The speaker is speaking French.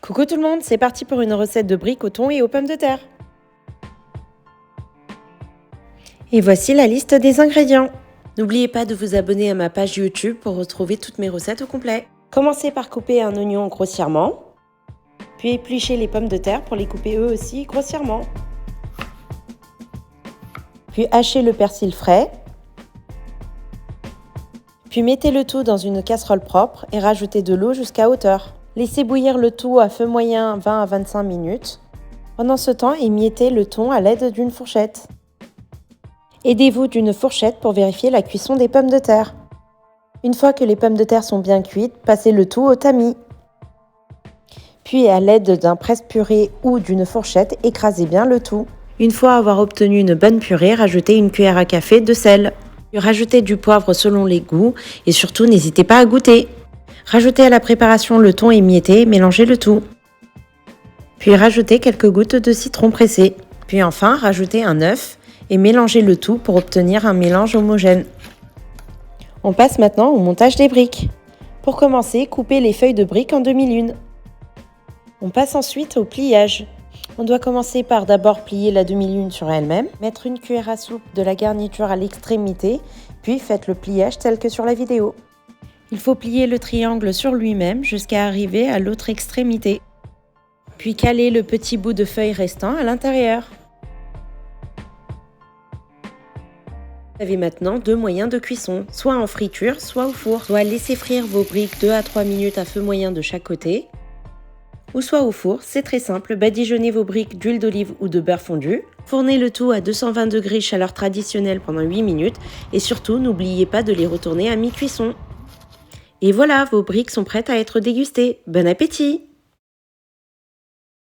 Coucou tout le monde, c'est parti pour une recette de briques au thon et aux pommes de terre. Et voici la liste des ingrédients. N'oubliez pas de vous abonner à ma page YouTube pour retrouver toutes mes recettes au complet. Commencez par couper un oignon grossièrement, puis épluchez les pommes de terre pour les couper eux aussi grossièrement. Puis hachez le persil frais. Puis mettez le tout dans une casserole propre et rajoutez de l'eau jusqu'à hauteur. Laissez bouillir le tout à feu moyen 20 à 25 minutes. Pendant ce temps, émiettez le thon à l'aide d'une fourchette. Aidez-vous d'une fourchette pour vérifier la cuisson des pommes de terre. Une fois que les pommes de terre sont bien cuites, passez le tout au tamis. Puis à l'aide d'un presse-purée ou d'une fourchette, écrasez bien le tout. Une fois avoir obtenu une bonne purée, rajoutez une cuillère à café de sel. Puis rajoutez du poivre selon les goûts et surtout n'hésitez pas à goûter. Rajoutez à la préparation le thon émietté et mélangez le tout. Puis rajoutez quelques gouttes de citron pressé. Puis enfin, rajoutez un œuf et mélangez le tout pour obtenir un mélange homogène. On passe maintenant au montage des briques. Pour commencer, coupez les feuilles de briques en demi-lune. On passe ensuite au pliage. On doit commencer par d'abord plier la demi-lune sur elle-même, mettre une cuillère à soupe de la garniture à l'extrémité, puis faites le pliage tel que sur la vidéo. Il faut plier le triangle sur lui-même jusqu'à arriver à l'autre extrémité. Puis caler le petit bout de feuille restant à l'intérieur. Vous avez maintenant deux moyens de cuisson, soit en friture, soit au four. Soit laissez frire vos briques 2 à 3 minutes à feu moyen de chaque côté, ou soit au four, c'est très simple, badigeonnez vos briques d'huile d'olive ou de beurre fondu, fournez le tout à 220 degrés chaleur traditionnelle pendant 8 minutes et surtout n'oubliez pas de les retourner à mi-cuisson. Et voilà, vos briques sont prêtes à être dégustées. Bon appétit!